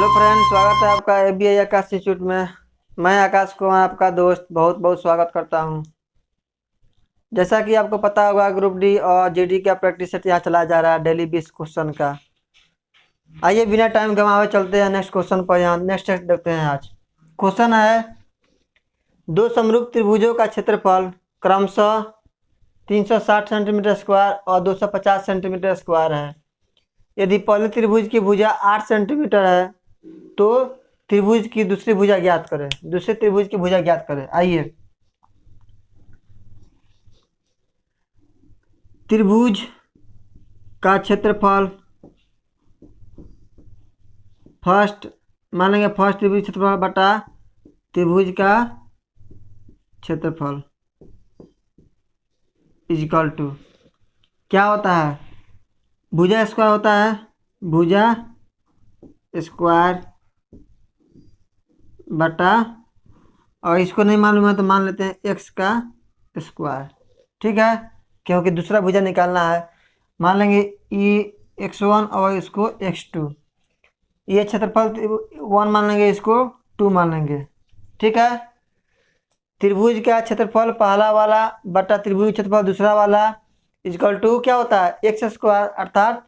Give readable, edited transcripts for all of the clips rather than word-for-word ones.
Hello friend, स्वागत है आपका एबीआई आकाश इंस्टीट्यूट में। मैं आकाश कुमार आपका दोस्त बहुत बहुत स्वागत करता हूं। जैसा कि आपको पता होगा, ग्रुप डी और जीडी का प्रैक्टिस सेट यहाँ चलाया जा रहा है डेली 20 क्वेश्चन का। आइए बिना टाइम गंवाए चलते हैं नेक्स्ट क्वेश्चन पर। यहाँ नेक्स्ट टेस्ट देखते हैं। आज क्वेश्चन है, दो समरूप त्रिभुजों का क्षेत्रफल क्रमशः 360 सेंटीमीटर स्क्वायर और 250 सेंटीमीटर स्क्वायर है। यदि पहले त्रिभुज की भुजा 8 सेंटीमीटर है तो त्रिभुज की दूसरी भुजा ज्ञात करें। दूसरे त्रिभुज की भुजा ज्ञात करें। आइए, त्रिभुज का क्षेत्रफल फर्स्ट मान लेंगे, फर्स्ट त्रिभुज क्षेत्रफल बटा त्रिभुज का क्षेत्रफल इजिकल टू क्या होता है? भुजा स्क्वायर होता है, भुजा स्क्वायर बटा, और इसको नहीं मालूम है तो मान लेते हैं एक्स का स्क्वायर। ठीक है, क्योंकि दूसरा भुजा निकालना है। मान लेंगे ये x1 और इसको x2। ये क्षेत्रफल 1 मान लेंगे, इसको 2 मान लेंगे। ठीक है, त्रिभुज का क्षेत्रफल पहला वाला बटा त्रिभुज क्षेत्रफल दूसरा वाला इक्वल टू क्या होता है? एक्स स्क्वायर, अर्थात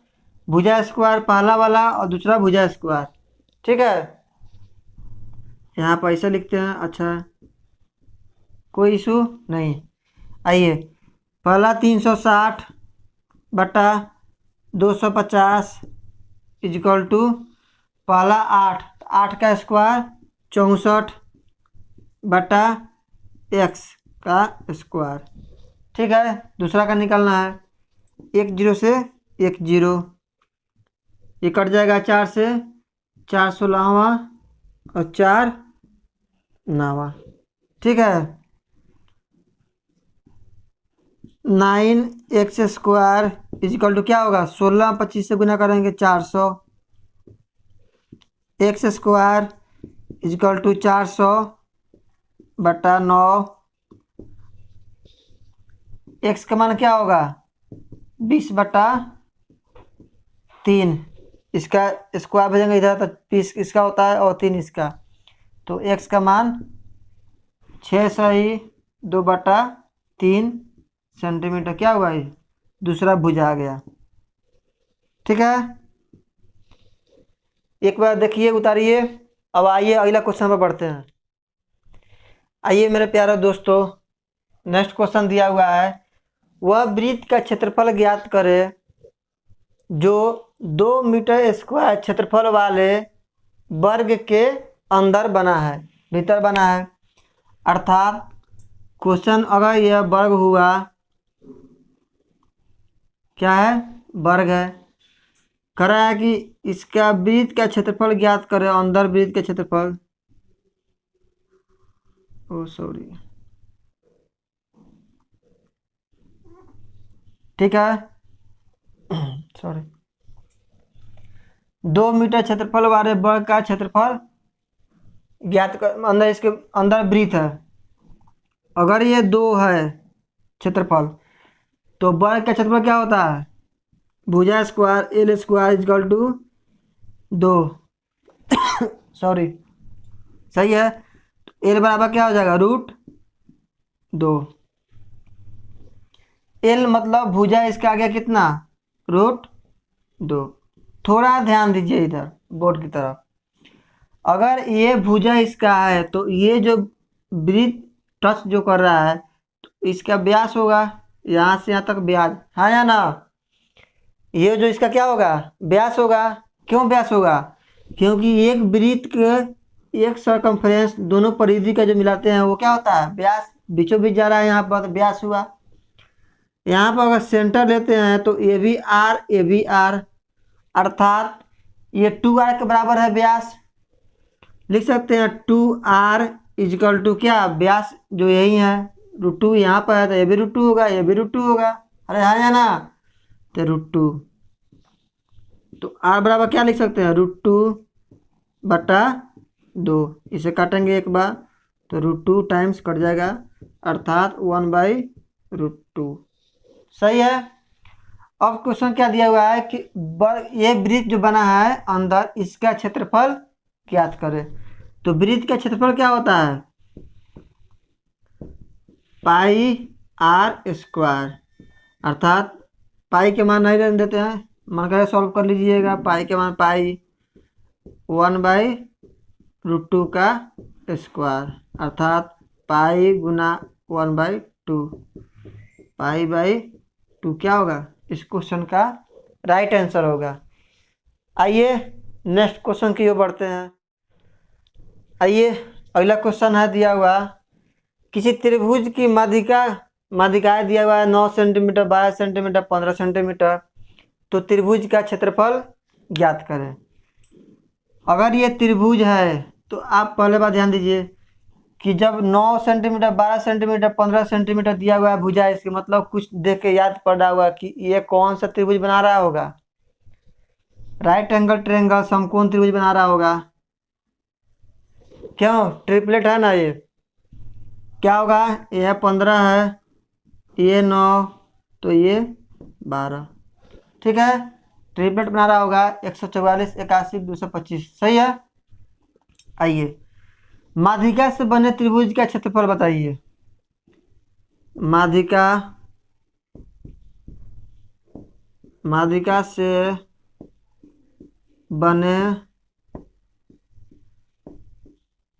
भुजा स्क्वायर पहला वाला और दूसरा भुजा स्क्वायर। ठीक है, यहाँ पर ऐसे लिखते हैं। अच्छा, कोई इशू नहीं। आइए, पहला 360 बटा 250 इक्वल टू पहला 8 का स्क्वायर 64 बटा एक्स का स्क्वायर। ठीक है, दूसरा का निकालना है। 1 0 से 1 0, ये कट जाएगा 4 से 4 16वां और 4 9वां। ठीक है, 9x स्क्वायर इजिकल टू क्या होगा? 16 25 से गुना करेंगे 400। एक्स स्क्वायर इजिकल टू 400 बटा 9। एक्स का मान क्या होगा? 20 बटा 3। इसका स्क्वायर भेजेंगे इधर तो 20 इसका होता है और 3 इसका, तो एक्स का मान 602 बटा 3 सेंटीमीटर क्या हुआ? ये दूसरा भुजा आ गया। ठीक है, एक बार देखिए, उतारिए। अब आइए अगला क्वेश्चन पर बढ़ते हैं। आइए मेरे प्यारे दोस्तों, नेक्स्ट क्वेश्चन दिया हुआ है, वह वृत्त का क्षेत्रफल ज्ञात करें जो 2 मीटर स्क्वायर क्षेत्रफल वाले वर्ग के अंदर बना है, भीतर बना है। अर्थात क्वेश्चन अगर यह वर्ग हुआ, क्या है? वर्ग है। कह रहा है कि इसका वृत्त का क्षेत्रफल ज्ञात करें, अंदर वृत्त का क्षेत्रफल। ओ सॉरी, ठीक है, सॉरी। 2 मीटर क्षेत्रफल वाले वर्ग का क्षेत्रफल ज्ञात कर, अंदर इसके अंदर वृत्त है। अगर ये 2 है क्षेत्रफल तो वर्ग का क्षेत्रफल क्या होता है? भुजा square L square equal to 2। Sorry, सही है। तो एल बराबर क्या हो जाएगा? √2। एल मतलब भुजा इसका आ गया कितना? √2। थोड़ा ध्यान दीजिए इधर बोर्ड की तरफ। अगर ये भुजा इसका है तो ये जो वृत्त टच जो कर रहा है तो इसका व्यास होगा यहाँ से यहाँ तक व्यास, हाँ या ना? ये जो इसका क्या होगा? व्यास होगा। क्यों व्यास होगा? क्योंकि एक वृत्त के एक सरकमफ्रेंस दोनों परिधि का जो मिलाते हैं वो क्या होता है? व्यास। बीचों बीच जा रहा है, यहाँ पर व्यास हुआ। यहाँ पर अगर सेंटर लेते हैं तो ए भी आर, अर्थात ये 2r के बराबर है व्यास। लिख सकते हैं 2r इजिकल टू क्या? व्यास जो यही है √2, यहाँ पर है तो ये भी √2 होगा, ये भी √2 होगा। अरे हाँ या ना? तो √2, तो r बराबर क्या लिख सकते हैं? √2 बटा 2। इसे काटेंगे एक बार तो √2 टाइम्स कट जाएगा, अर्थात 1/√2। सही है। अब क्वेश्चन क्या दिया हुआ है कि ये वृत्त जो बना है अंदर, इसका क्षेत्रफल ज्ञात करें। तो वृत्त का क्षेत्रफल क्या होता है? पाई आर स्क्वायर, अर्थात पाई के मान नहीं रहने देते हैं, मान कर सॉल्व कर लीजिएगा। पाई के मान पाई 1/√2 का स्क्वायर, अर्थात पाई गुना 1/2, पाई बाई 2 क्या होगा? इस क्वेश्चन का राइट आंसर होगा। आइए नेक्स्ट क्वेश्चन की ओर बढ़ते हैं। आइए अगला क्वेश्चन है दिया हुआ, किसी त्रिभुज की माध्यिकाएं दिया हुआ है 9 सेंटीमीटर, 12 सेंटीमीटर, 15 सेंटीमीटर। तो त्रिभुज का क्षेत्रफल ज्ञात करें। अगर ये त्रिभुज है तो आप पहले बात ध्यान दीजिए कि जब 9 सेंटीमीटर, 12 सेंटीमीटर, 15 सेंटीमीटर दिया हुआ है भुजा, इसके मतलब कुछ देख के याद पड़ रहा होगा कि ये कौन सा त्रिभुज बना रहा होगा? राइट एंगल ट्रायंगल, समकोण त्रिभुज बना रहा होगा। क्यों? ट्रिपलेट है ना ये। क्या होगा? ये 15 है, ये 9, तो ये 12। ठीक है, ट्रिपलेट बना रहा होगा। 144, 81, 225, सही है। आइए माध्यिका से बने त्रिभुज का क्षेत्रफल बताइए। माध्यिका से बने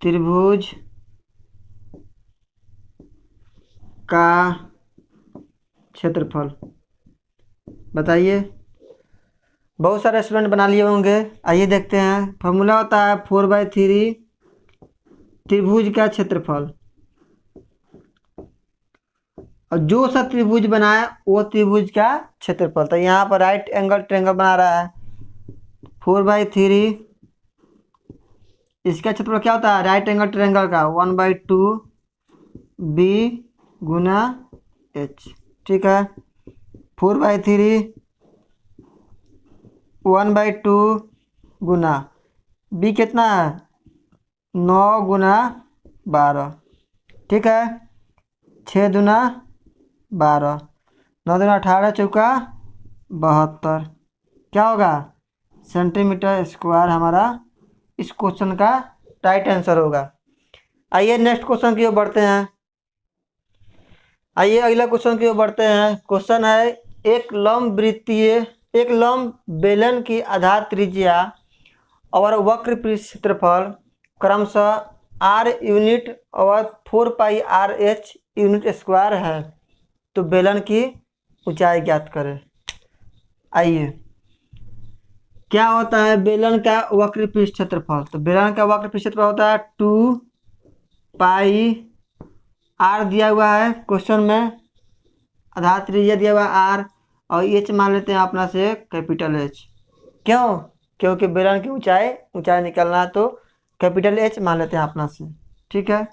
त्रिभुज का क्षेत्रफल बताइए। बहुत सारे स्टूडेंट बना लिए होंगे। आइए देखते हैं। फॉर्मूला होता है 4/3 त्रिभुज का क्षेत्रफल, और जो सा त्रिभुज बनाए वो त्रिभुज का क्षेत्रफल। तो यहाँ पर राइट एंगल ट्रायंगल बना रहा है, 4/3 इसका क्षेत्रफल क्या होता है? राइट एंगल ट्रायंगल का 1/2 बी गुना एच। ठीक है, 4/3 1/2 गुना बी कितना है? 9 गुना 12। ठीक है, 6 दूना 12, 9 दूना 18, चौका 72। क्या होगा? सेंटीमीटर स्क्वायर हमारा इस क्वेश्चन का राइट आंसर होगा। आइए नेक्स्ट क्वेश्चन की ओर बढ़ते हैं। आइए अगला क्वेश्चन की ओर बढ़ते हैं। क्वेश्चन है एक लंब बेलन की आधार त्रिज्या और वक्र पृष्ठ क्षेत्रफल क्रमशः r यूनिट और 4πr/h यूनिट स्क्वायर है। तो बेलन की ऊंचाई ज्ञात करें। आइए क्या होता है बेलन का वक्र पृष्ठ क्षेत्रफल? तो बेलन का वक्र पृष्ठ क्षेत्रफल होता है 2πr, दिया हुआ है क्वेश्चन में, आधार त्रिज्या दिया हुआ है r, और h मान लेते हैं अपना से कैपिटल H। क्यों? क्योंकि बेलन की ऊंचाई निकालना है तो कैपिटल H मान लेते हैं अपना से। ठीक है,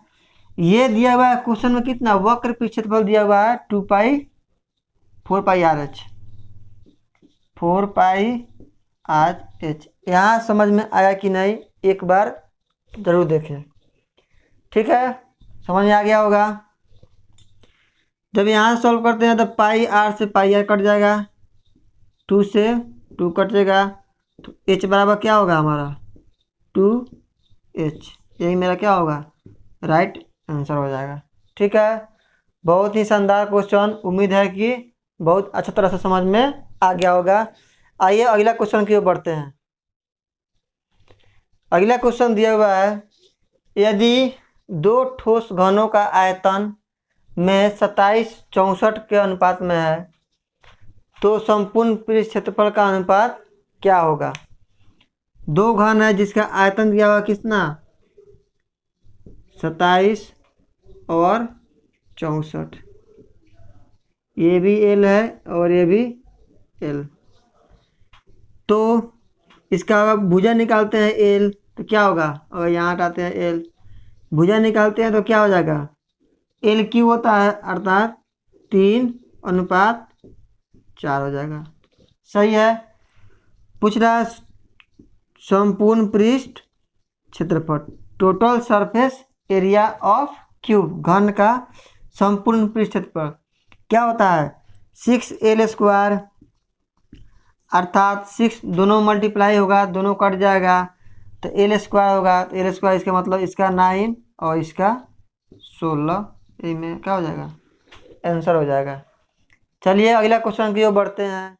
ये दिया हुआ है क्वेश्चन में कितना? वक्र पृष्ठ क्षेत्रफल दिया हुआ है 4πRh, 4πRh। यहाँ समझ में आया कि नहीं एक बार जरूर देखें। ठीक है, समझ में आ गया होगा। जब यहाँ सॉल्व करते हैं तो πr से πr कट जाएगा, 2 से 2 कट जाएगा, तो h बराबर क्या होगा हमारा? 2h। यही मेरा क्या होगा? राइट आंसर हो जाएगा। ठीक है, बहुत ही शानदार क्वेश्चन, उम्मीद है कि बहुत अच्छा तरह से समझ में आ गया होगा। आइए अगला क्वेश्चन की ओर बढ़ते हैं। अगला क्वेश्चन दिया हुआ है, यदि दो ठोस घनों का आयतन में 27:64 के अनुपात में है तो संपूर्ण पृष्ठ क्षेत्रफल का अनुपात क्या होगा? दो घन है जिसका आयतन दिया हुआ कितना? 27 और 64, ये भी L है और ये भी L। तो इसका अगर भुजा निकालते हैं L तो क्या होगा? अगर यहाँ हटाते हैं L, भुजा निकालते हैं तो क्या हो जाएगा? L क्यू होता है, अर्थात 3:4 हो जाएगा। सही है। पूछ रहा है संपूर्ण पृष्ठ क्षेत्रफल, total surface area of cube, घन का संपूर्ण पृष्ठ क्षेत्रफल क्या होता है? 6L², अर्थात 6 दोनों मल्टीप्लाई होगा, दोनों कट जाएगा तो एल स्क्वायर होगा, तो एल स्क्वायर इसका मतलब इसका 9 और इसका 16, इनमें क्या हो जाएगा, आंसर हो जाएगा। चलिए अगला क्वेश्चन की ओर बढ़ते हैं।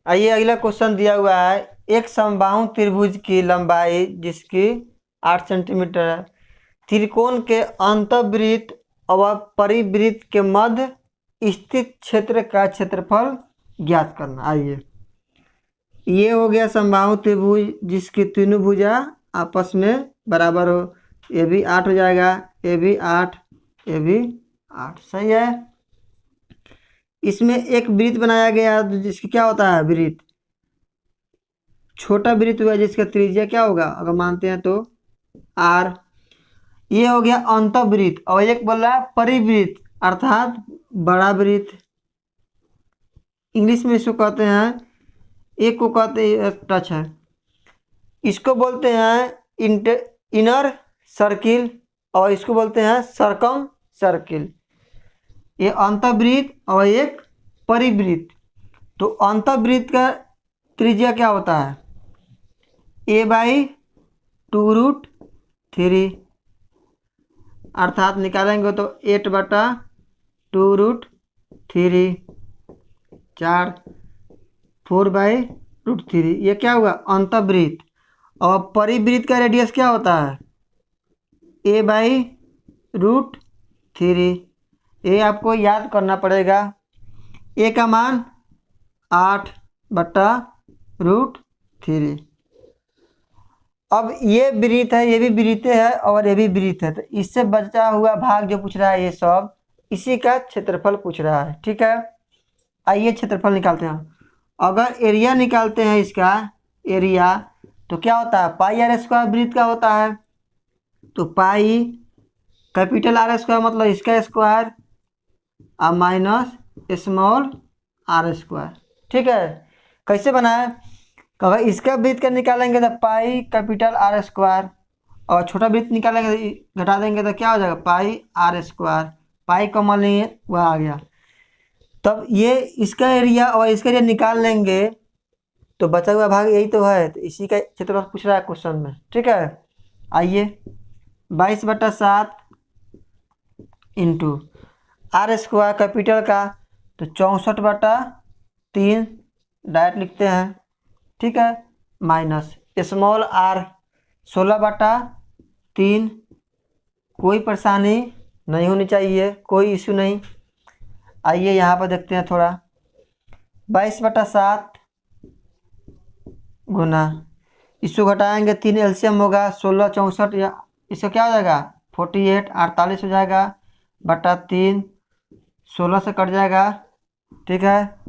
आइए अगला क्वेश्चन दिया हुआ है, एक समबाहु त्रिभुज की लंबाई जिसकी 8 सेंटीमीटर है, त्रिकोण के अंतःवृत्त और परिवृत्त के मध्य स्थित क्षेत्र का क्षेत्रफल ज्ञात करना। आइए, ये हो गया समबाहु त्रिभुज जिसकी तीनों भुजा आपस में बराबर हो, ये भी 8 हो जाएगा, ये भी 8, ये भी 8, सही है। इसमें एक वृत्त बनाया गया जिसकी क्या होता है, वृत्त छोटा वृत्त हुआ जिसका त्रिज्या क्या होगा, अगर मानते हैं तो r। ये हो गया अंतःवृत्त, और एक बोल रहा है परिवृत्त अर्थात बड़ा वृत्त, इंग्लिश में इसको कहते हैं, एक को कहते हैं टच है, इसको बोलते हैं इनर सर्किल और इसको बोलते हैं सर्कम सर्किल। ये अंतःवृत्त और एक परिवृत्त। तो अंतःवृत्त का त्रिज्या क्या होता है, a/2√3, अर्थात निकालेंगे तो 8/2√3 4 4/√3, ये क्या हुआ अंतःवृत्त। और परिवृत्त का रेडियस क्या होता है, a/√3, ये आपको याद करना पड़ेगा। a का मान 8/√3। अब ये वृत्त है, ये भी वृत्त है और ये भी वृत्त है, तो इससे बचा हुआ भाग जो पूछ रहा है ये सब इसी का क्षेत्रफल पूछ रहा है, ठीक है। आइए क्षेत्रफल निकालते हैं। अगर एरिया निकालते हैं इसका एरिया तो क्या होता है, πr² वृत्त का होता है, तो पाई कैपिटल R² मतलब इसका स्क्वायर और माइनस स्मॉल r², ठीक है। कैसे बनाए, अगर इसका वृत्त का निकालेंगे तो पाई कैपिटल R² और छोटा वृत्त निकालेंगे तो घटा देंगे तो क्या हो जाएगा, πr², पाई कॉमन लेंगे वह आ गया। तब ये इसका एरिया और इसका एरिया निकाल लेंगे तो बचा हुआ भाग यही तो है, तो इसी का क्षेत्रफल पूछ रहा है क्वेश्चन में, ठीक है। आइए 22/7 इंटू R² कैपिटल का तो 64/3 डायरेक्ट लिखते हैं, ठीक है, माइनस स्मॉल r 16/3, कोई परेशानी नहीं होनी चाहिए, कोई इशू नहीं। आइए यहाँ पर देखते हैं थोड़ा, 22/7 गुना इसको घटाएंगे 3 एलसीएम होगा 16 64, या इसका क्या हो जाएगा 48 48 हो जाएगा बटा 3, 16 से कट जाएगा, ठीक है,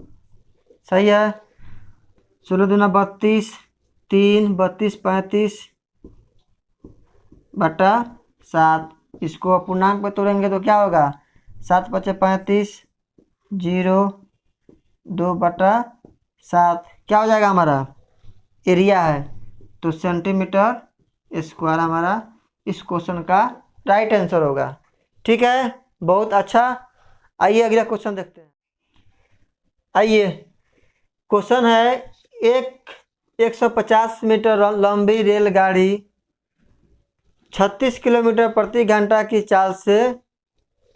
सही है। 16 दूना 32, 3 32 35 बटा 7, इसको पूर्णांक पर तोड़ेंगे तो क्या होगा 7 × 5 = 35, 0 2/7, क्या हो जाएगा हमारा एरिया है, तो सेंटीमीटर स्क्वायर हमारा इस क्वेश्चन का राइट आंसर होगा, ठीक है, बहुत अच्छा। आइए अगला क्वेश्चन देखते हैं। आइए क्वेश्चन है, एक 150 मीटर लंबी रेलगाड़ी 36 किलोमीटर प्रति घंटा की चाल से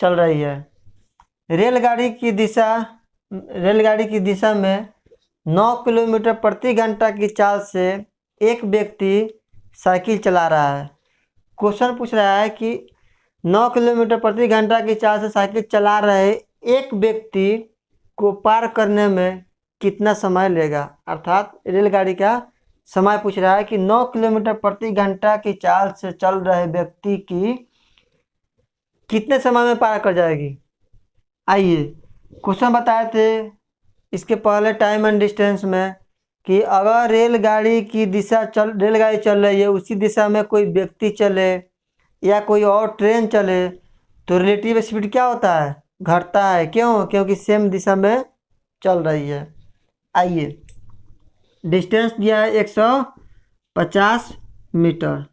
चल रही है। रेलगाड़ी की दिशा में 9 किलोमीटर प्रति घंटा की चाल से एक व्यक्ति साइकिल चला रहा है। क्वेश्चन पूछ रहा है कि 9 किलोमीटर प्रति घंटा की चाल से साइकिल चला रहे एक व्यक्ति को पार करने में कितना समय लेगा, अर्थात रेलगाड़ी का समय पूछ रहा है कि 9 किलोमीटर प्रति घंटा की चाल से चल रहे व्यक्ति की कितने समय में पार कर जाएगी। आइए क्वेश्चन बताए थे इसके पहले टाइम एंड डिस्टेंस में कि अगर रेलगाड़ी चल रही है, उसी दिशा में कोई व्यक्ति चले या कोई और ट्रेन चले तो रिलेटिव स्पीड क्या होता है, घटता है, क्यों, क्योंकि सेम दिशा में चल रही है। आइए डिस्टेंस दिया है 150 मीटर,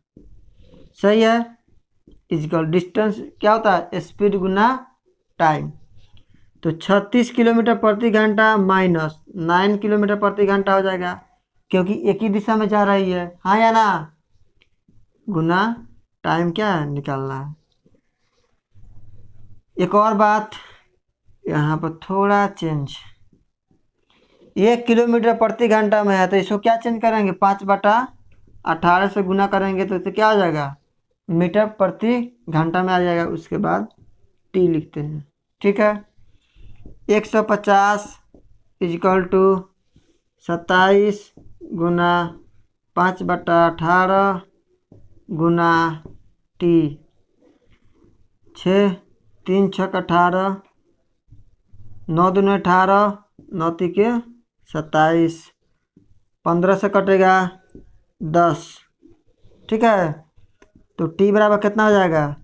सही है, इक्वल डिस्टेंस क्या होता है स्पीड गुना टाइम, तो 36 किलोमीटर प्रति घंटा माइनस 9 किलोमीटर प्रति घंटा हो जाएगा, क्योंकि एक ही दिशा में जा रही है, हाँ या ना। गुना टाइम क्या है निकालना है। एक और बात यहाँ पर थोड़ा चेंज, 1 किलोमीटर प्रति घंटा में है तो इसको क्या चेंज करेंगे, 5/18 से गुना करेंगे तो इसे क्या हो जाएगा, मीटर प्रति घंटा में आ जाएगा। उसके बाद टी लिखते हैं, ठीक है। 150 इजिकल टू 27 गुना 5/18 गुना टी। 6 3 6 18, 9 दूनी 18, 9 तिके 27, 15 से कटेगा 10, ठीक है। तो टी बराबर कितना हो जाएगा,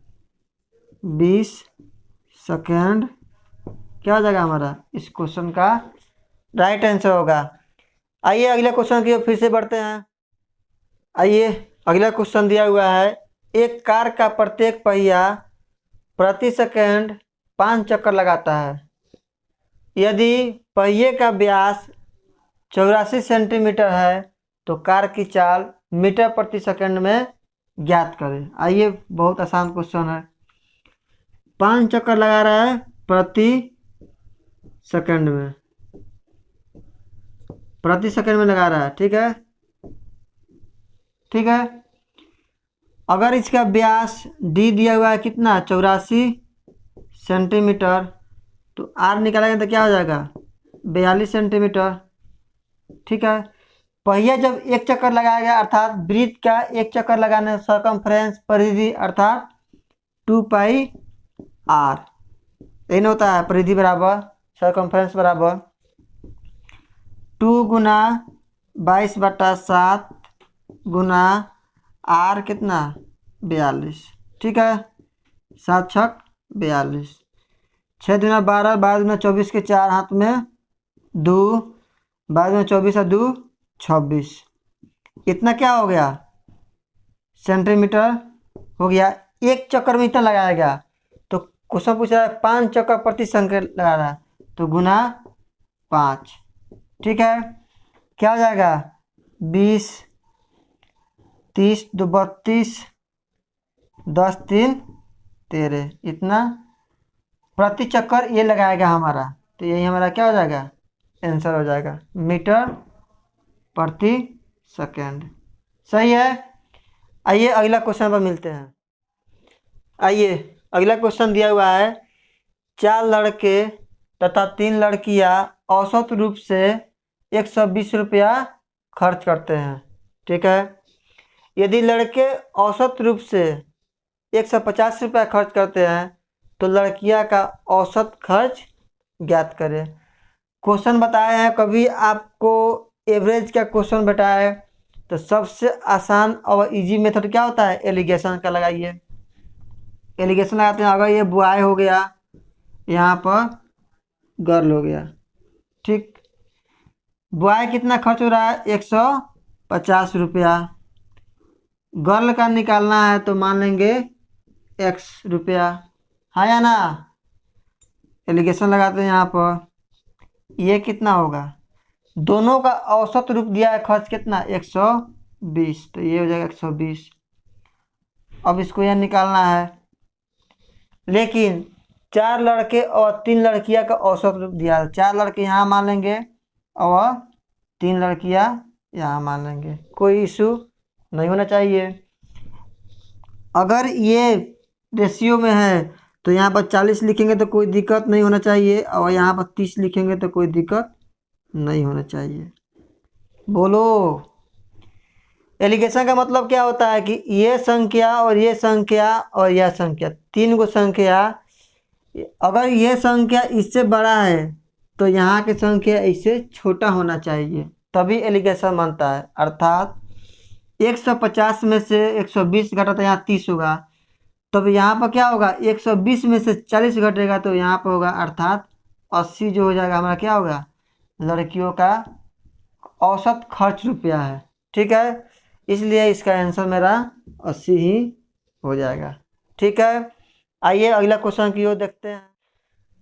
20 सेकेंड क्या हो जाएगा हमारा, इस क्वेश्चन का राइट आंसर होगा। आइए अगले क्वेश्चन की ओर फिर से बढ़ते हैं। आइए अगला क्वेश्चन दिया हुआ है, एक कार का प्रत्येक पहिया प्रति सेकंड 5 चक्कर लगाता है। यदि पहिए का व्यास 84 सेंटीमीटर है तो कार की चाल मीटर प्रति सेकंड में ज्ञात करें। आइए बहुत आसान क्वेश्चन है, 5 चक्कर लगा रहा है प्रति सेकंड में, प्रति सेकंड में लगा रहा है, ठीक है, ठीक है। अगर इसका व्यास डी दिया हुआ है कितना, 84 सेंटीमीटर, तो आर निकालेंगे तो क्या हो जाएगा, 42 सेंटीमीटर, ठीक है। पहिया जब एक चक्कर लगाया गया अर्थात वृत्त का एक चक्कर लगाने सर्कमफ्रेंस परिधि अर्थात 2 पाई आर, यही होता है, परिधि बराबर सर्कमफ्रेंस बराबर 2 गुना 22/7 गुना आर कितना 42, ठीक है। 7 छक 42, 6 दूना 12, 12 दूना 24 के 4 हाथ में 2, 12 दूना 24 और 2 26, इतना क्या हो गया सेंटीमीटर हो गया। एक चक्कर में इतना लगाया गया, तो क्वेश्चन पूछ रहा है 5 चक्कर प्रति सेकंड लगा रहा है तो गुना 5, ठीक है। क्या हो जाएगा 20, 30 2 32, 10 3 13, इतना प्रति चक्कर ये लगाएगा हमारा, तो यही हमारा क्या हो जाएगा आंसर हो जाएगा, मीटर प्रति सेकंड, सही है। आइए अगला क्वेश्चन पर मिलते हैं। आइए अगला क्वेश्चन दिया हुआ है, 4 लड़के तथा 3 लड़कियां औसत रूप से 120 रुपया खर्च करते हैं, ठीक है। यदि लड़के औसत रूप से 150 रुपया खर्च करते हैं तो लड़कियां का औसत खर्च ज्ञात करें। क्वेश्चन बताए हैं, कभी आपको एवरेज का क्वेश्चन बताए तो सबसे आसान और इजी मेथड क्या होता है, एलिगेशन का लगाइए। एलिगेशन लगाते हैं, अगर ये बॉय हो गया यहाँ पर गर्ल हो गया, ठीक। बॉय कितना खर्च हो रहा है 150 रुपया, गर्ल का निकालना है तो मान लेंगे x रुपया, हाँ या ना। एलिगेशन लगाते हैं यहाँ पर, ये कितना होगा, दोनों का औसत रूप दिया है खर्च कितना 120, तो ये हो जाएगा 120। अब इसको यह निकालना है, लेकिन 4 लड़के और 3 लड़कियां का औसत रूप दिया है, 4 लड़के यहाँ मान लेंगे और 3 लड़कियां यहाँ मान लेंगे, कोई इशू नहीं होना चाहिए। अगर ये रेशियो में है तो यहाँ पर 40 लिखेंगे तो कोई दिक्कत नहीं होना चाहिए, और यहाँ पर 30 लिखेंगे तो कोई दिक्कत नहीं होना चाहिए। बोलो, एलिगेशन का मतलब क्या होता है कि ये संख्या और ये संख्या और यह संख्या, 3 गो संख्या, अगर ये संख्या इससे बड़ा है तो यहाँ की संख्या इससे छोटा होना चाहिए, तभी एलिगेशन बनता है। अर्थात 150 में से 120 घटा तो यहाँ 30 होगा, तब यहाँ पर क्या होगा 120 में से 40 घटेगा तो यहाँ पर होगा अर्थात 80 जो हो जाएगा हमारा क्या होगा, लड़कियों का औसत खर्च रुपया है, ठीक है। इसलिए इसका आंसर मेरा 80 ही हो जाएगा, ठीक है। आइए अगला क्वेश्चन की ओर देखते हैं।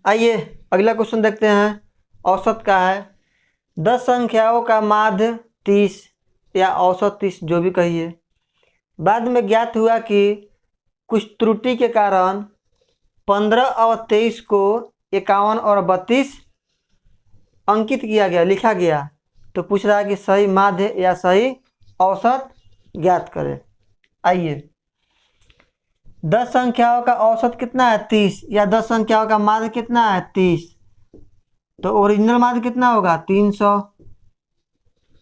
आइए अगला क्वेश्चन देखते हैं, औसत का है। 10 संख्याओं का माध्य 30 या औसत 30 जो भी कहिए। बाद में ज्ञात हुआ कि कुछ त्रुटि के कारण 15 और 23 को 51 और 32 अंकित किया गया, लिखा गया। तो पूछ रहा है कि सही माध्य या सही औसत ज्ञात करें। आइए, 10 संख्याओं का औसत कितना है 30, या 10 संख्याओं का माध्य कितना है 30, तो ओरिजिनल माध्य कितना होगा 300।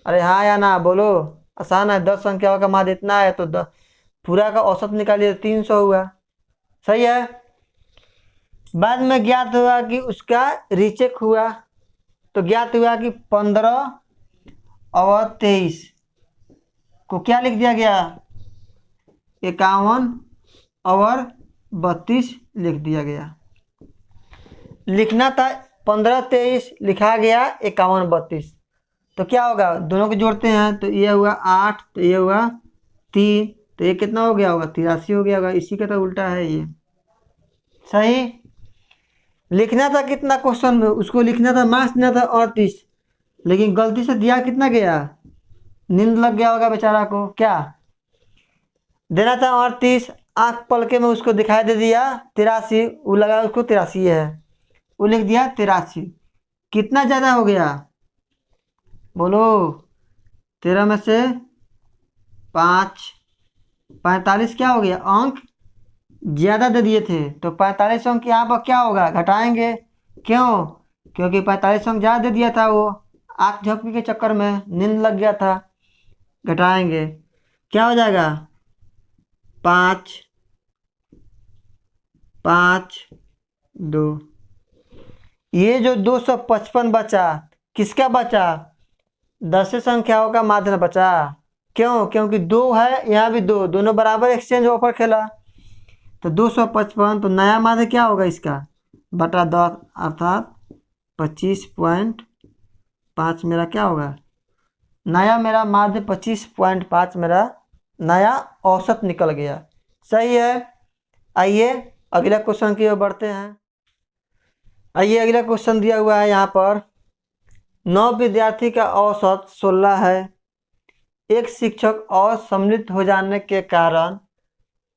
अरे हाँ या ना बोलो, आसान है। 10 संख्याओं का माध्य इतना है तो पूरा का औसत निकालिए, 300 हुआ। सही है। बाद में ज्ञात हुआ कि उसका रीचेक हुआ, तो ज्ञात हुआ कि 15 और 23 को क्या लिख दिया गया, 51 और 32 लिख दिया गया। लिखना था 15 23, लिखा गया 51 32। तो क्या होगा, दोनों को जोड़ते हैं तो ये हुआ 8, तो ये हुआ 3, तो ये कितना हो गया होगा 83 हो गया होगा। इसी का तो उल्टा है ये। सही। लिखना था कितना क्वेश्चन में, उसको लिखना था मार्क्स देना था 38, लेकिन गलती से दिया कितना गया, नींद लग गया होगा बेचारा को। क्या देना था 38, आँख पलके में उसको दिखाई दे दिया 83, वो लगा उसको 83 है, वो लिख दिया 83। कितना ज़्यादा हो गया बोलो, 13 में से 5, 45 क्या हो गया, अंक ज़्यादा दे दिए थे। तो 45 अंक यहाँ पर क्या होगा, घटाएंगे। क्यों, क्योंकि 45 अंक ज़्यादा दे दिया था, वो आँख झपकी के चक्कर में नींद लग गया था। घटाएंगे, क्या हो जाएगा 5 5 2। ये जो 255 बचा, किसका बचा, 10 संख्याओं का माध्य बचा। क्यों, क्योंकि 2 है, यहाँ भी 2, दोनों बराबर एक्सचेंज ऑफर खेला। तो 255, तो नया माध्य क्या होगा इसका, बटा 10, अर्थात 25.5 मेरा क्या होगा, नया मेरा माध्य 25.5 मेरा नया औसत निकल गया। सही है। आइए अगला क्वेश्चन की ओर बढ़ते हैं। आइए अगला क्वेश्चन दिया हुआ है यहाँ पर, 9 विद्यार्थी का औसत 16 है। एक शिक्षक और सम्मिलित हो जाने के कारण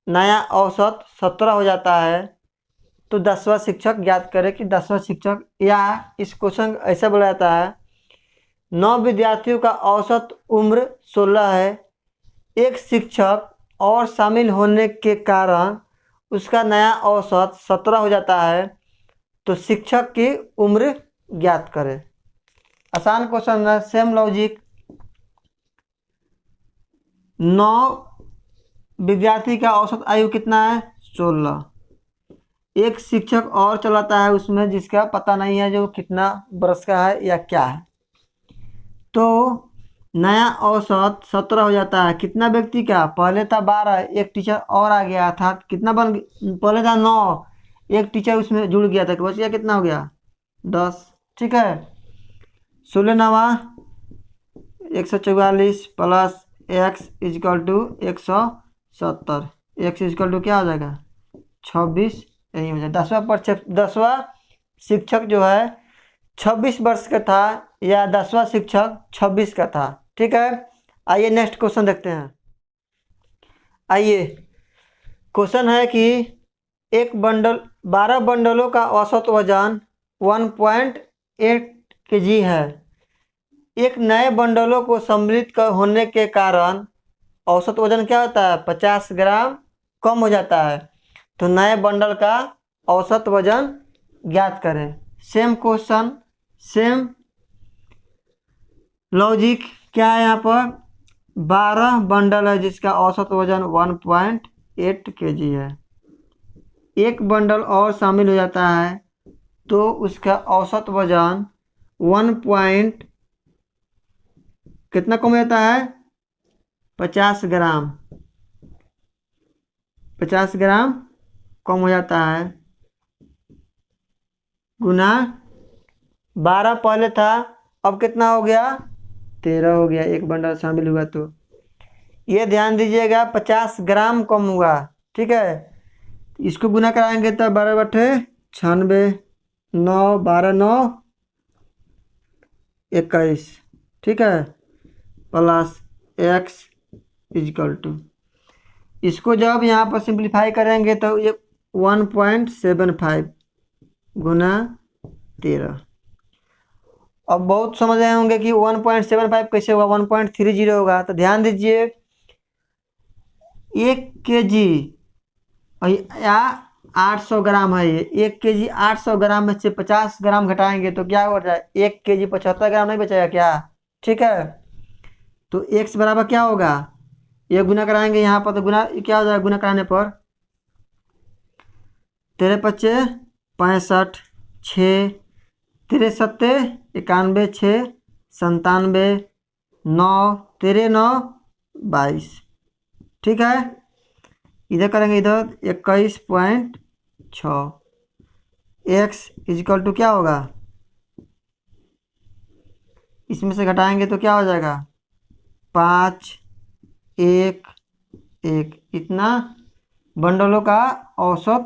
नया औसत 17 हो जाता है। तो 10वां शिक्षक ज्ञात करें कि 10वां शिक्षक, या इस क्वेश्चन ऐसा बोला जाता है, 9 विद्यार्थियों का औसत उम्र 16 है। एक शिक्षक और शामिल होने के कारण उसका नया औसत 17 हो जाता है। तो शिक्षक की उम्र ज्ञात करें। आसान क्वेश्चन है, सेम लॉजिक। 9 विद्यार्थी का औसत आयु कितना है 16। एक शिक्षक और चलाता है उसमें, जिसका पता नहीं है जो कितना बरस का है या क्या है। तो नया औसत 17 हो जाता है। कितना व्यक्ति का, पहले था 12, एक टीचर और आ गया था, कितना पहले था 9, एक टीचर उसमें जुड़ गया था, बच गया कितना हो गया 10। ठीक है। 16 नवा 144 plus x equal to 170, x equal to क्या हो जाएगा 26, यही हो जाएगा। 10वां शिक्षक जो है 26 वर्ष का था, या 10वां शिक्षक 26 का था। ठीक है। आइए नेक्स्ट क्वेश्चन देखते हैं। आइए, क्वेश्चन है कि एक बंडल 12 बंडलों का औसत वजन 1.8 kg है। एक नए बंडलों को सम्मिलित होने के कारण औसत वजन क्या होता है 50 ग्राम कम हो जाता है। तो नए बंडल का औसत वजन ज्ञात करें। Same question, same logic. क्या है यहाँ पर, 12 बंडल है जिसका औसत वजन 1.8 kg है। एक बंडल और शामिल हो जाता है तो उसका औसत वजन 1 कितना कम हो जाता है 50 ग्राम, 50 ग्राम कम हो जाता है, गुना 12 पहले था, अब कितना हो गया 13 हो गया, एक बंडल शामिल हुआ। तो ये ध्यान दीजिएगा 50 ग्राम कम हुआ। ठीक है। इसको गुना कराएंगे तो 12/96, 9 12 9 21, ठीक है, प्लस एक्स इजकल टू, इसको जब यहाँ पर सिंप्लीफाई करेंगे तो ये 1.75 गुना 13। अब बहुत समझ रहे होंगे कि 1.75 कैसे होगा, 1.30 होगा। तो ध्यान दीजिए 1 kg या 800 ग्राम है ये, 1 kg 800 ग्राम में से 50 ग्राम घटाएंगे तो क्या हो जाए, 1 kg 75 ग्राम नहीं बचेगा क्या? ठीक है, तो x बराबर क्या होगा, ये गुना कराएंगे यहाँ पर तो गुना क्या हो जाएगा, गुना कराने पर 13 पच्चे 65, 6 13 सत्ते 91, 6 97, 9 13 9 22। ठीक है, इधर करेंगे इधर 21.6। एक्स इजिकल टू क्या होगा, इसमें से घटाएंगे तो क्या हो जाएगा 5 1 1, इतना बंडलों का औसत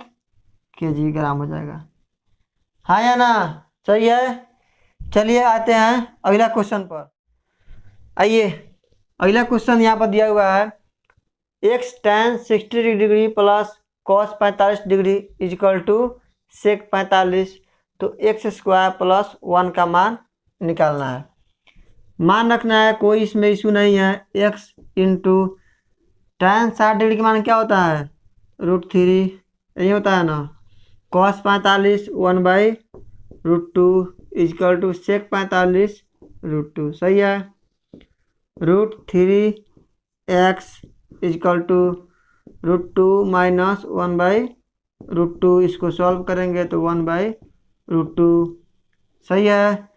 केजी ग्राम हो जाएगा। हाँ या ना, सही है। चलिए आते हैं अगला क्वेश्चन पर। आइए अगला क्वेश्चन यहाँ पर दिया हुआ है x tan 60 degree plus cos 45 degree equal to sec 45। तो एक्स स्क्वायर प्लस 1 का मान निकालना है। मान रखना है, कोई इसमें इशू नहीं है। एक्स इंटू tan 60 डिग्री का मान क्या होता है, √3, यही होता है ना। कॉस 45 1/√2 इजकल टू सेक 45 √2, सही है। √3 एक्स इजकल टू √2 माइनस 1/√2, इसको सॉल्व करेंगे तो 1/√2, सही है।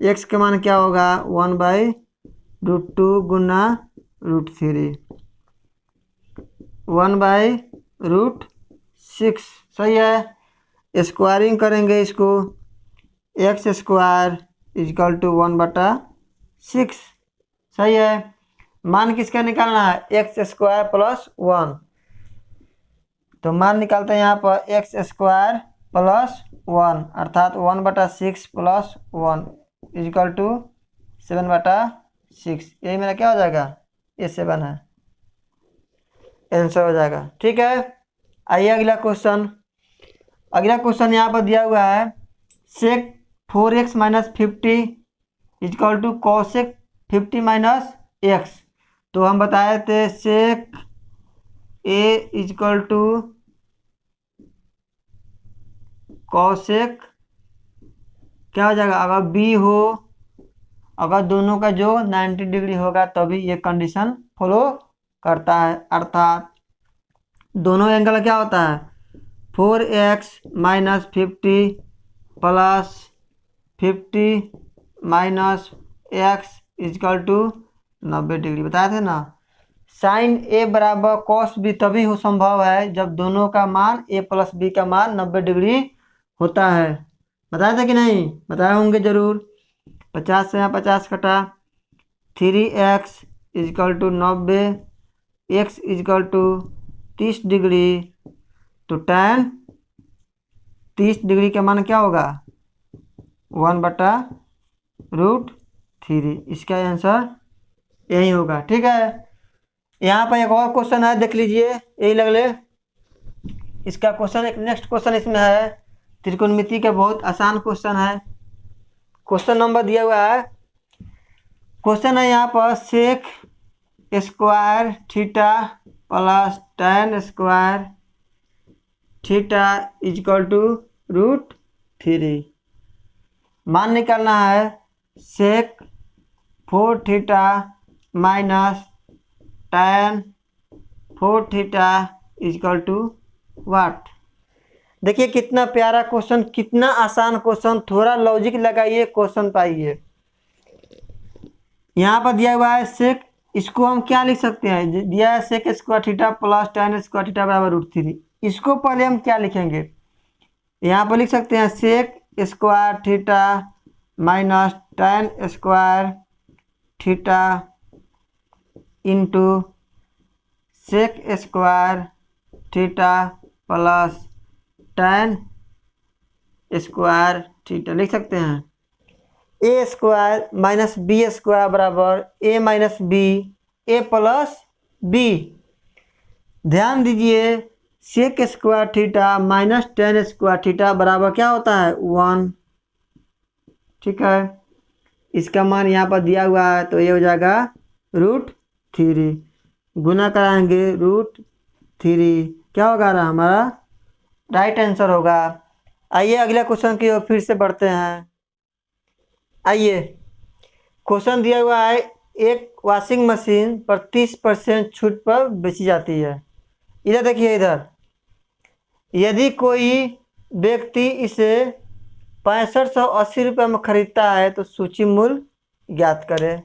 एक्स का मान क्या होगा 1/√2 गुना √3, 1/√6, सही है। स्क्वायरिंग करेंगे इसको, एक्स स्क्वायर इजकल टू 1/6, सही है। मान किसका निकालना है, एक्स स्क्वायर प्लस 1। तो मान निकालते हैं यहाँ पर एक्स स्क्वायर प्लस 1 अर्थात 1/6 प्लस 1 इजकल टू 7/6। यही मेरा क्या हो जाएगा, ये 7 है, आंसर हो जाएगा। ठीक है, आइए अगला क्वेश्चन। अगला क्वेश्चन यहाँ पर दिया हुआ है sec 4x minus 50 equal to cosec 50 minus X. तो हम बताए थे sec A equal to cosec क्या हो जाएगा, अगर बी हो, अगर दोनों का जो 90 डिग्री होगा तभी ये कंडीशन फॉलो करता है। अर्थात दोनों एंगल क्या होता है 4x minus 50 plus 50 minus X equal to 90 degree, बताए थे ना। साइन ए बराबर कॉस बी तभी हो संभव है जब दोनों का मान ए प्लस बी का मान 90 डिग्री होता है। बताया था कि नहीं, बताए होंगे जरूर। 50 से यहाँ 50 कटा, 3x equal to 90, X equal to 30 degree. तो tan 30 डिग्री का मान क्या होगा 1/√3, इसका आंसर यही होगा। ठीक है, यहाँ पर एक और क्वेश्चन है, देख लीजिए, यही लग ले इसका क्वेश्चन। एक नेक्स्ट क्वेश्चन इसमें है त्रिकोणमिति का, बहुत आसान क्वेश्चन है। क्वेश्चन नंबर दिया हुआ है, क्वेश्चन है यहाँ पर sec square theta plus tan square theta equal to √3। मान निकालना है sec 4 theta minus tan 4 theta equal to what. देखिए कितना प्यारा क्वेश्चन, कितना आसान क्वेश्चन, थोड़ा लॉजिक लगाइए क्वेश्चन पाइए। यहाँ पर दिया हुआ है सेक, इसको हम क्या लिख सकते हैं, दिया है sec square theta plus tan square theta बराबर √3। इसको पहले हम क्या लिखेंगे, यहाँ पर लिख सकते हैं sec square theta minus tan square theta into sec square theta plus tan square theta. लिख सकते हैं A square minus B square बराबर A minus B A plus B. ध्यान दीजिए sec square theta minus tan square theta बराबर क्या होता है 1। ठीक है, इसका मान यहाँ पर दिया हुआ है तो ये हो जाएगा √3। गुना कराएंगे √3, क्या होगा रहा हमारा राइट आंसर होगा। आइए अगला क्वेश्चन की ओर फिर से बढ़ते हैं। आइए क्वेश्चन दिया हुआ है एक वॉशिंग मशीन पर 30% छूट पर बेची जाती है। इधर देखिए, इधर यदि कोई व्यक्ति इसे 6580 रुपये में खरीदता है तो सूची मूल्य ज्ञात करें।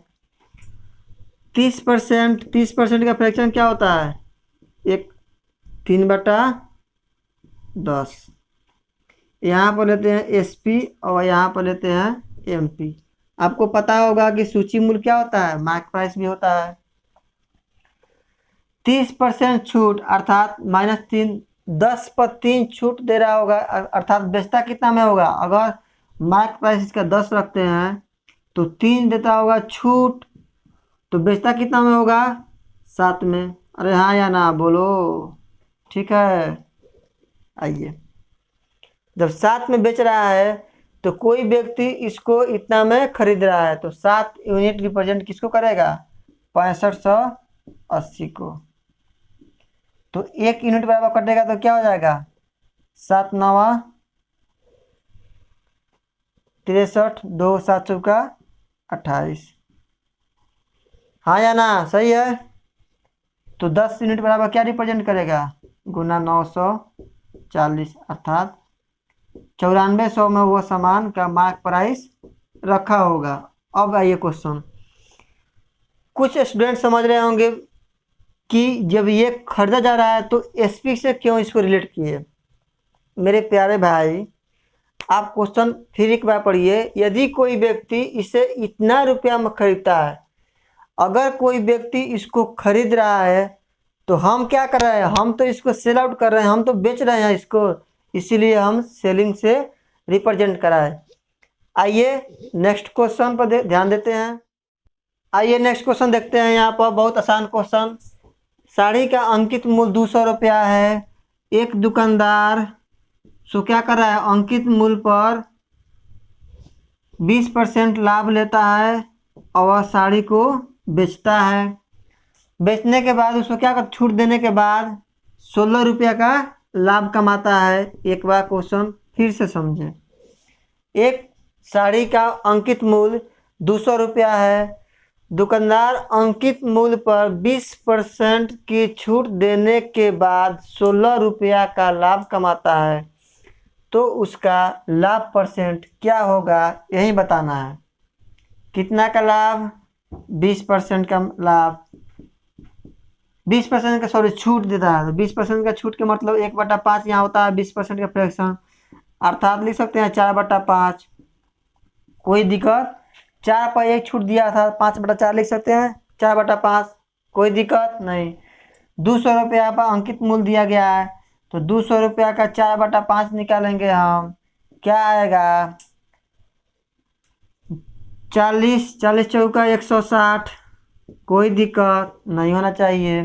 30% का फ्रैक्शन क्या होता है, एक 3/10। यहाँ पर लेते हैं SP और यहाँ पर लेते हैं MP। आपको पता होगा कि सूची मूल्य क्या होता है, मार्क प्राइस भी होता है। 30% छूट अर्थात -3, 10 पर 3 छूट दे रहा होगा, अर्थात बेचता कितना में होगा। अगर मार्क प्राइस इसका 10 रखते हैं तो 3 देता होगा छूट, तो बेचता कितना में होगा 7 में। अरे हाँ या ना बोलो, ठीक है। आइए, जब 7 में बेच रहा है तो कोई व्यक्ति इसको इतना में खरीद रहा है तो 7 यूनिट रिप्रेजेंट किसको करेगा, 6580 को। तो 1 यूनिट बराबर कटेगा तो क्या हो जाएगा 7 9 63, 2 7 चौका 28। हाँ या ना, सही है। तो 10 यूनिट बराबर क्या रिप्रेजेंट करेगा, गुना 940, अर्थात 9400 में वो सामान का मार्क प्राइस रखा होगा। अब आइए क्वेश्चन, कुछ स्टूडेंट समझ रहे होंगे कि जब ये खरीदा जा रहा है तो SP से क्यों इसको रिलेट किए। मेरे प्यारे भाई, आप क्वेश्चन फिर एक बार पढ़िए। यदि कोई व्यक्ति इसे इतना रुपया में खरीदता है, अगर कोई व्यक्ति इसको खरीद रहा है तो हम क्या कर रहे हैं, हम तो इसको सेल आउट कर रहे हैं, हम तो बेच रहे हैं इसको, इसीलिए हम सेलिंग से रिप्रेजेंट कराए। आइए नेक्स्ट क्वेश्चन पर ध्यान देते हैं। आइए नेक्स्ट क्वेश्चन देखते हैं। यहाँ पर बहुत आसान क्वेश्चन, साड़ी का अंकित मूल्य 200 रुपया है। एक दुकानदार सो क्या कर रहा है, अंकित मूल्य पर 20% लाभ लेता है और वह साड़ी को बेचता है। बेचने के बाद उसको क्या कर, छूट देने के बाद 16 रुपया का लाभ कमाता है। एक बार क्वेश्चन फिर से समझें। एक साड़ी का अंकित मूल्य 200 रुपया है। दुकानदार अंकित मूल्य पर 20% की छूट देने के बाद 16 रुपया का लाभ कमाता है, तो उसका लाभ परसेंट क्या होगा यही बताना है। कितना का लाभ, 20% का लाभ, 20% का सॉरी छूट देता है। तो 20% का छूट के मतलब 1/5 यहाँ होता है 20% का फ्रैक्शन, अर्थात लिख सकते हैं 4/5। कोई दिक्कत, 4 पर 1 छूट दिया था, 5/4 लिख सकते हैं 4/5, कोई दिक्कत नहीं। 200 रुपया पर अंकित मूल्य दिया गया है तो 200 रुपया का 4/5 निकालेंगे हम, क्या आएगा 40, 40 चौका 160, कोई दिक्कत नहीं होना चाहिए।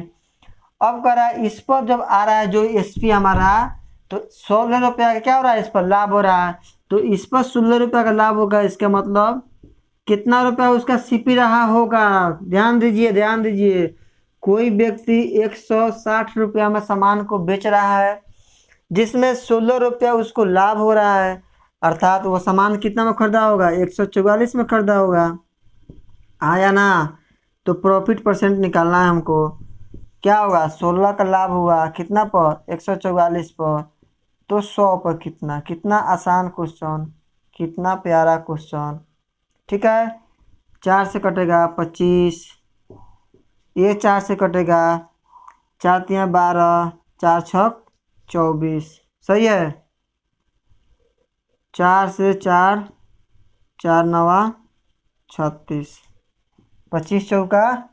अब कर रहा है इस पर जब आ रहा है जो SP हमारा, तो 16 रुपया का क्या हो रहा है, इस पर लाभ हो रहा है, तो इस पर 16 रुपया का लाभ होगा। इसका मतलब कितना रुपया उसका CP रहा होगा, ध्यान दीजिए ध्यान दीजिए। कोई व्यक्ति 160 रुपया में सामान को बेच रहा है जिसमें 16 रुपया उसको लाभ हो रहा है, अर्थात वो सामान कितना में खरीदा होगा, 144 में खरीदा होगा। हाँ या ना, तो प्रॉफिट परसेंट निकालना है हमको। क्या होगा, 16 का लाभ हुआ कितना पर, 144 पर, तो 100 पर कितना। कितना आसान क्वेश्चन, कितना प्यारा क्वेश्चन, ठीक है। 4 से कटेगा 25, ये 4 से कटेगा, 4 3 12, 4 6 24, सही है। 4 से 4, 4 9 36, 25 चौका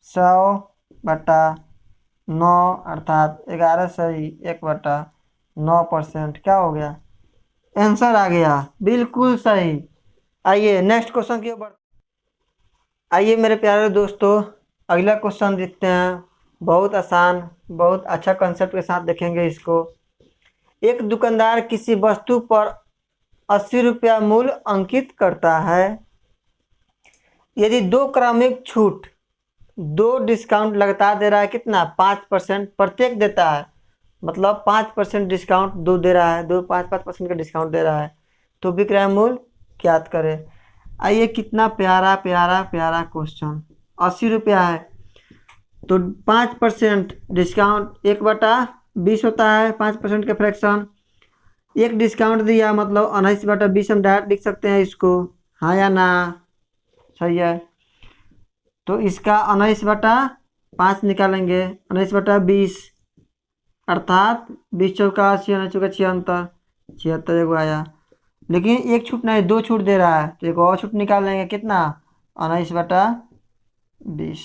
100/9, अर्थात 11 सही 1/9%, क्या हो गया, आंसर आ गया, बिल्कुल सही। आइए नेक्स्ट क्वेश्चन की ओर। आइए मेरे प्यारे दोस्तों, अगला क्वेश्चन देखते हैं, बहुत आसान, बहुत अच्छा कंसेप्ट के साथ देखेंगे इसको। एक दुकानदार किसी वस्तु पर 80 रुपया मूल्य अंकित करता है। यदि 2 क्रमिक छूट, 2 डिस्काउंट लगातार दे रहा है, कितना 5% प्रत्येक देता है, मतलब 5% डिस्काउंट 2 दे रहा है, 2 5% का डिस्काउंट दे रहा है, तो विक्रय मूल्य ज्ञात करें। आइए कितना प्यारा प्यारा प्यारा क्वेश्चन। 80 रुपया है तो 5% डिस्काउंट 1/20 होता है, 5% का फ्रैक्शन। एक डिस्काउंट दिया मतलब 19/20 हम डायरेक्ट लिख सकते हैं इसको, हाँ या ना, सही है। तो इसका 19/5 निकालेंगे, 19/20 अर्थात 20 चौका 80, 19 चौका 76, 76 एगो आया। लेकिन एक छूट नहीं, 2 छूट दे रहा है, तो एक और छूट निकाल लेंगे, कितना 19/20।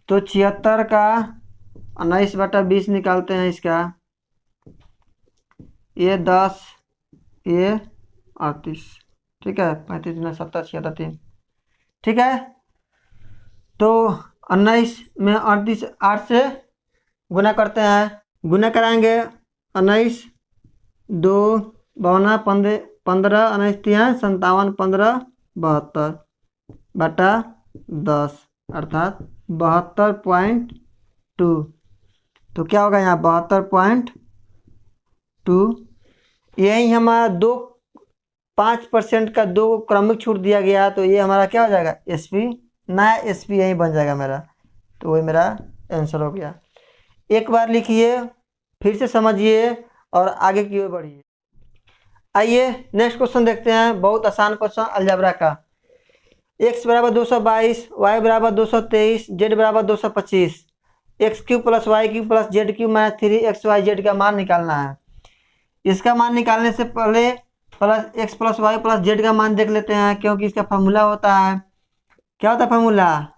तो 76 का 19/20 निकालते हैं इसका, ये 10, ये 38, ठीक है, 35 में 70 76 3, ठीक है। तो 19 में 38 8 से गुना करते हैं, गुना कराएंगे 19 2 52 15 19 3 57 15 72 बटा 10 अर्थात 72.2। तो क्या होगा यहाँ 72.2। यही हमारा 5% का 2 क्रमिक छूट दिया गया, तो ये हमारा क्या हो जाएगा एसपी, नया एसपी यही बन जाएगा मेरा, तो वही मेरा आंसर हो गया। एक बार लिखिए, फिर से समझिए और आगे की ओर बढ़िए। आइए नेक्स्ट क्वेश्चन देखते हैं, बहुत आसान क्वेश्चन अलजेब्रा का। x बराबर 222, y बराबर 223, z बराबर 225, X cube plus Y cube plus Z cube minus 3xyz का मान निकालना है। इसका मान निकालने से पहले plus X plus Y plus Z का मान देख लेते हैं, क्योंकि इसका फार्मूला होता है, क्या होता है फार्मूला,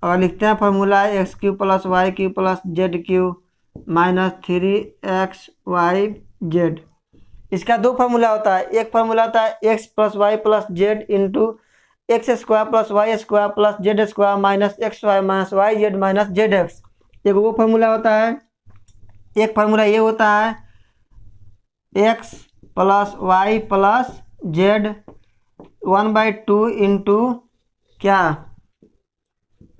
और लिखते हैं formula X cube plus Y cube plus Z cube minus 3xyz। इसका 2 फार्मूला होता है, एक फार्मूला होता है x plus Y plus Z into X square plus Y square plus Z square minus X Y minus Y Z minus Z X, एक वो formula होता है। एक फार्मूला ये होता है x plus Y plus z 1/2 into क्या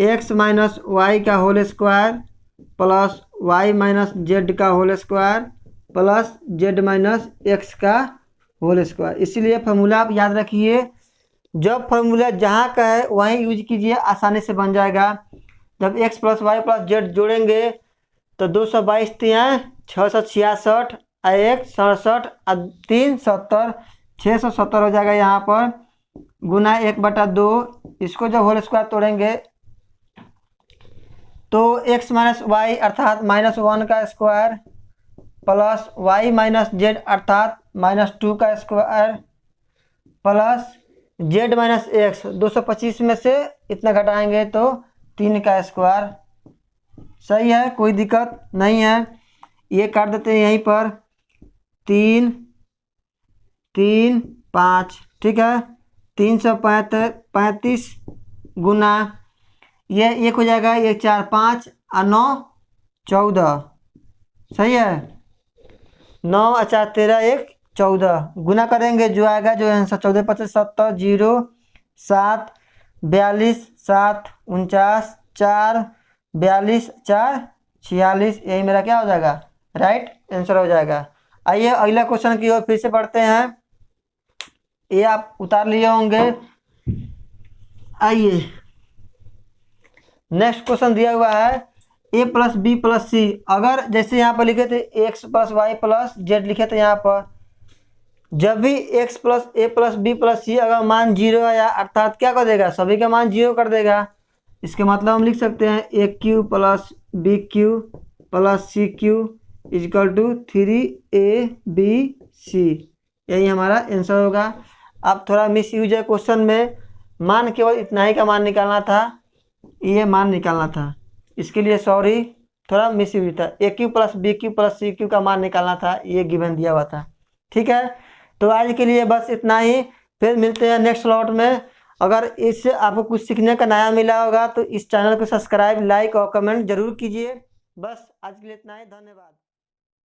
x minus y का whole square plus Y minus z का whole square plus Z minus x का होल स्क्वायर। इसीलिए फार्मूला आप याद रखिए, जब फार्मूला जहाँ का है वहीं यूज कीजिए, आसानी से बन जाएगा। जब X plus Y plus Z जोड़ेंगे तो 222 3 666 1 67 3 70 670 हो जाएगा यहाँ पर, गुना 1/2। इसको जब होल स्क्वायर तोड़ेंगे तो x माइनस वाई अर्थात -1 का square plus Y minus Z अर्थात -2 का square plus Z minus X, 225 में से इतना घटाएंगे तो 3 का स्क्वायर। सही है, कोई दिक्कत नहीं है। ये काट देते हैं यहीं पर, 3 3 5, ठीक है, 335 गुना ये एक हो जाएगा, ये 4 5 और 9 14, सही है, 9 और 4 13 1 14 गुना करेंगे जो आएगा, जो आंसर 14 25 70 0 7 42 7 49 4 42 4 46, यही मेरा क्या हो जाएगा राइट आंसर हो जाएगा। आइए अगला क्वेश्चन की ओर फिर से बढ़ते हैं, ये आप उतार लिए होंगे। आइए नेक्स्ट क्वेश्चन दिया हुआ है a plus B plus C. अगर जैसे यहाँ पर लिखे थे X plus Y plus Z लिखे थे, यहाँ पर जब भी x plus A plus B plus C अगर मान 0 आया अर्थात क्या कर देगा, सभी का मान 0 कर देगा। इसके मतलब हम लिख सकते हैं a cube plus b cube plus c cube equal to 3ab, यही हमारा आंसर होगा। अब थोड़ा मिस यूज है क्वेश्चन में, मान केवल इतना ही का मान निकालना था, ये मान निकालना था, इसके लिए सॉरी, थोड़ा मिस यूज था। A cube plus b cube plus c cube का मान निकालना था, ये गिवन दिया हुआ था। ठीक है, तो आज के लिए बस इतना ही, फिर मिलते हैं नेक्स्ट स्लॉट में अगर इससे आपको कुछ सीखने का नया मिला होगा तो इस चैनल को सब्सक्राइब, लाइक और कमेंट जरूर कीजिए। बस आज के लिए इतना ही, धन्यवाद।